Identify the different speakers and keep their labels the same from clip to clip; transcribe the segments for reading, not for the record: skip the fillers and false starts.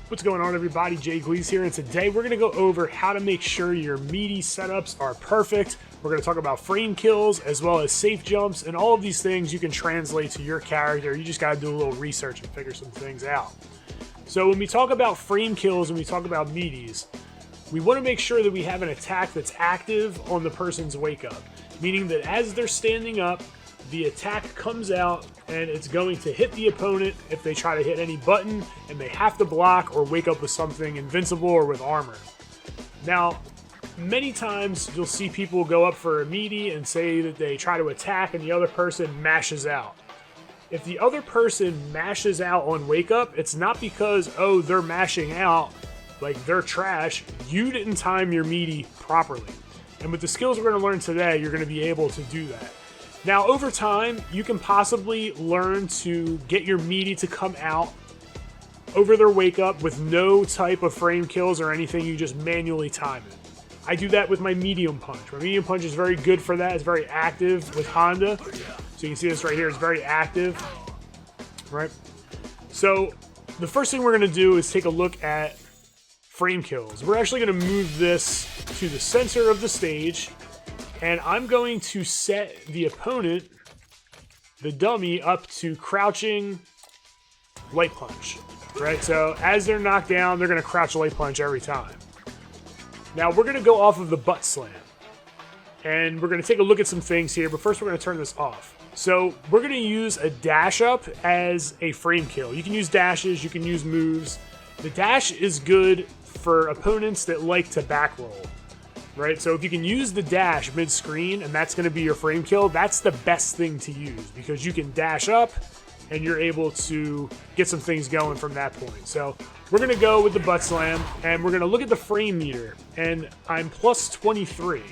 Speaker 1: What's going on, everybody? Gleez here, and today we're going to go over how to make sure your meaty setups are perfect. We're going to talk about frame kills as well as safe jumps, and all of these things you can translate to your character. You just got to do a little research and figure some things out. So when we talk about frame kills and we talk about meaties, we want to make sure that we have an attack that's active on the person's wake up, meaning that as they're standing up, the attack comes out and it's going to hit the opponent if they try to hit any button and they have to block or wake up with something invincible or with armor. Now, many times you'll see people go up for a meaty and say that they try to attack and the other person mashes out. If the other person mashes out on wake up, it's not because, oh, they're mashing out, like they're trash. You didn't time your meaty properly. And with the skills we're going to learn today, you're going to be able to do that. Now, over time, you can possibly learn to get your meaty to come out over their wake up with no type of frame kills or anything. You just manually time it. I do that with my medium punch. My medium punch is very good for that. It's very active with Honda. So you can see this right here. It's very active, right? So the first thing we're going to do is take a look at frame kills. We're actually going to move this to the center of the stage. And I'm going to set the opponent, the dummy, up to crouching light punch, right? So as they're knocked down, they're going to crouch light punch every time. Now we're going to go off of the butt slam. And we're going to take a look at some things here, but first we're going to turn this off. So we're going to use a dash up as a frame kill. You can use dashes, you can use moves. The dash is good for opponents that like to back roll. Right, so if you can use the dash mid-screen and that's going to be your frame kill, that's the best thing to use because you can dash up and you're able to get some things going from that point. So we're going to go with the butt slam and we're going to look at the frame meter, and I'm plus 23,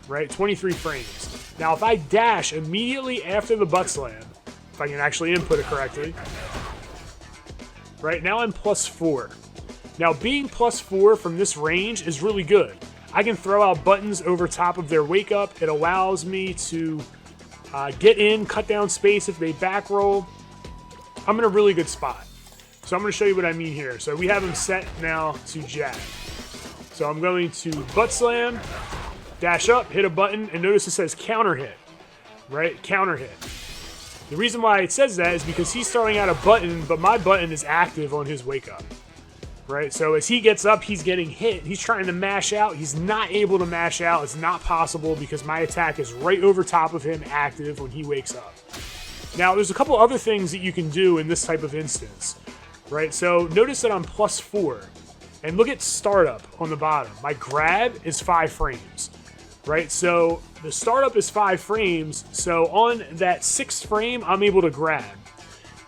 Speaker 1: right, 23 frames. Now if I dash immediately after the butt slam, if I can actually input it correctly, right, now I'm plus 4. Now being plus 4 from this range is really good. I can throw out buttons over top of their wake up. It allows me to get in, cut down space if they back roll. I'm in a really good spot. So I'm going to show you what I mean here. So we have them set now to jab. So I'm going to butt slam, dash up, hit a button, and notice it says counter hit, right? Counter hit. The reason why it says that is because he's throwing out a button, but my button is active on his wake up. Right, so as he gets up, he's getting hit. He's trying to mash out. He's not able to mash out. It's not possible because my attack is right over top of him, active when he wakes up. Now, there's a couple other things that you can do in this type of instance. Right, so notice that I'm plus 4. And look at startup on the bottom. My grab is 5 frames. Right, so the startup is 5 frames. So on that 6th frame, I'm able to grab.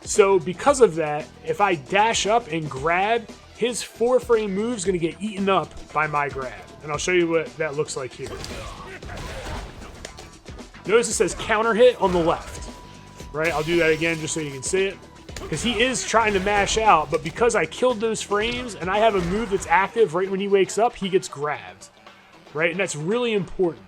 Speaker 1: So because of that, if I dash up and grab, his 4-frame move is going to get eaten up by my grab. And I'll show you what that looks like here. Notice it says counter hit on the left. Right? I'll do that again just so you can see it. Because he is trying to mash out, but because I killed those frames and I have a move that's active right when he wakes up, he gets grabbed. Right? And that's really important.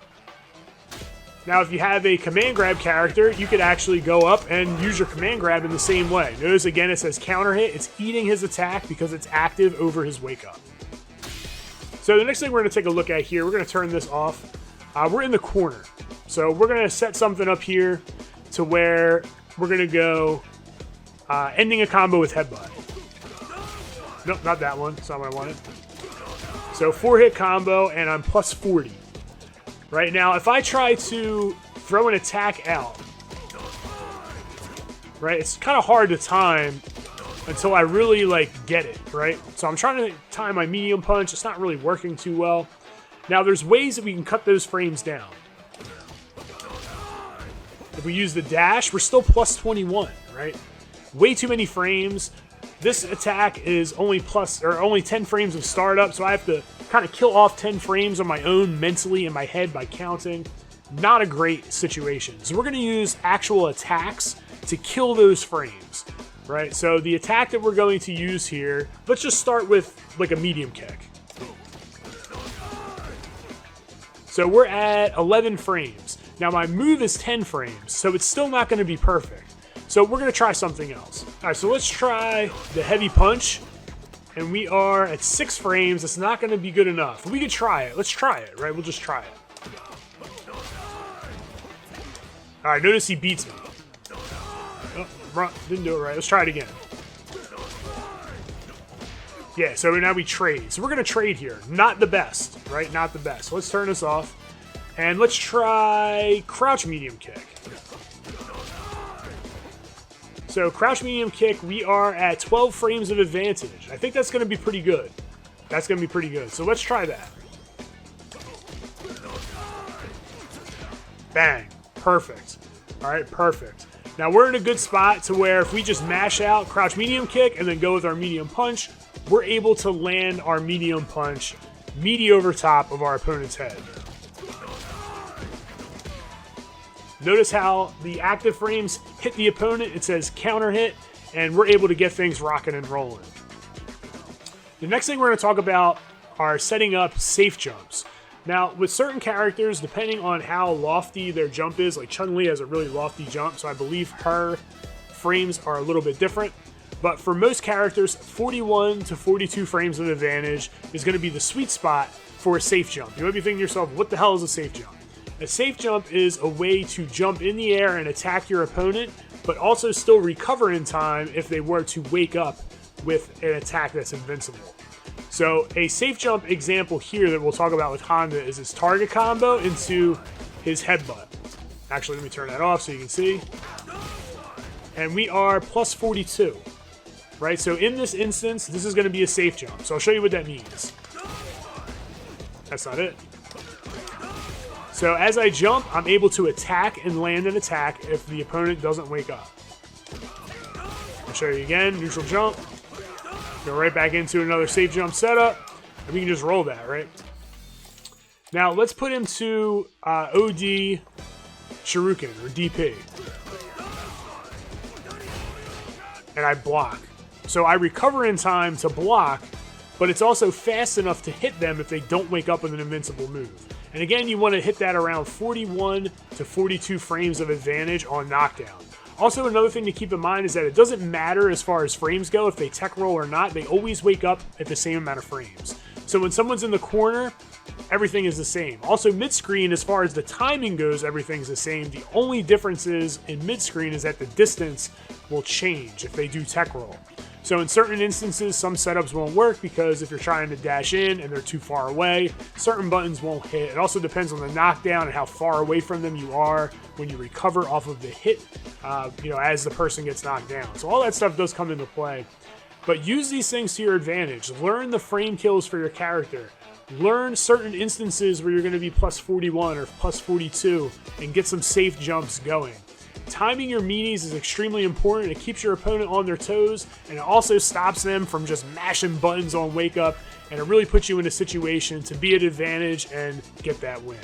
Speaker 1: Now, if you have a command grab character, you could actually go up and use your command grab in the same way. Notice again it says counter hit. It's eating his attack because it's active over his wake up. So the next thing we're going to take a look at here, we're going to turn this off. We're in the corner. So we're going to set something up here to where we're going to go ending a combo with headbutt. Nope, not that one. That's not what I wanted. So 4-hit combo and I'm plus 40. Right now, if I try to throw an attack out, right, it's kind of hard to time until I really, get it, right? So I'm trying to time my medium punch. It's not really working too well. Now, there's ways that we can cut those frames down. If we use the dash, we're still plus 21, right? Way too many frames. This attack is only 10 frames of startup, so I have to kind of kill off 10 frames on my own mentally in my head by counting. Not a great situation. So we're going to use actual attacks to kill those frames, right? So the attack that we're going to use here, let's just start with a medium kick. So we're at 11 frames. Now my move is 10 frames, so it's still not going to be perfect. So we're going to try something else. All right, so let's try the heavy punch and we are at 6 frames. It's not going to be good enough. We could try it. Let's try it, right? We'll just try it. All right, notice he beats me. Oh, didn't do it right. Let's try it again. Yeah, so now we trade. So we're going to trade here. Not the best, right? Not the best. So let's turn this off. And let's try crouch medium kick. So crouch medium kick, we are at 12 frames of advantage. I think that's going to be pretty good. That's going to be pretty good. So let's try that. Bang. Perfect. All right, perfect. Now we're in a good spot to where if we just mash out crouch medium kick and then go with our medium punch, we're able to land our medium punch meaty over top of our opponent's head. Notice how the active frames hit the opponent. It says counter hit, and we're able to get things rocking and rolling. The next thing we're going to talk about are setting up safe jumps. Now, with certain characters, depending on how lofty their jump is, like Chun-Li has a really lofty jump, so I believe her frames are a little bit different. But for most characters, 41 to 42 frames of advantage is going to be the sweet spot for a safe jump. You might be thinking to yourself, what the hell is a safe jump? A safe jump is a way to jump in the air and attack your opponent, but also still recover in time if they were to wake up with an attack that's invincible. So a safe jump example here that we'll talk about with Honda is his target combo into his headbutt. Actually, let me turn that off so you can see. And we are plus 42, right? So in this instance, this is going to be a safe jump. So I'll show you what that means. That's not it. So as I jump, I'm able to attack and land an attack if the opponent doesn't wake up. I'll show you again, neutral jump. Go right back into another safe jump setup, and we can just roll that, right? Now let's put him to OD Shuriken, or DP. And I block. So I recover in time to block, but it's also fast enough to hit them if they don't wake up with an invincible move. And again, you want to hit that around 41 to 42 frames of advantage on knockdown. Also, another thing to keep in mind is that it doesn't matter as far as frames go, if they tech roll or not, they always wake up at the same amount of frames. So when someone's in the corner, everything is the same. Also, mid-screen, as far as the timing goes, everything's the same. The only difference is in mid-screen is that the distance will change if they do tech roll. So in certain instances, some setups won't work because if you're trying to dash in and they're too far away, certain buttons won't hit. It also depends on the knockdown and how far away from them you are when you recover off of the hit, as the person gets knocked down. So all that stuff does come into play. But use these things to your advantage. Learn the frame kills for your character. Learn certain instances where you're going to be plus 41 or plus 42 and get some safe jumps going. Timing your meaties is extremely important. It keeps your opponent on their toes, and it also stops them from just mashing buttons on wake up, and it really puts you in a situation to be at advantage and get that win.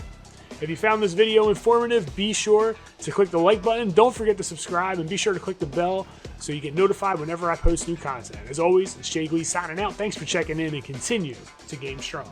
Speaker 1: If you found this video informative, be sure to click the like button. Don't forget to subscribe, and be sure to click the bell so you get notified whenever I post new content. As always, it's Gleez signing out. Thanks for checking in, and continue to game strong.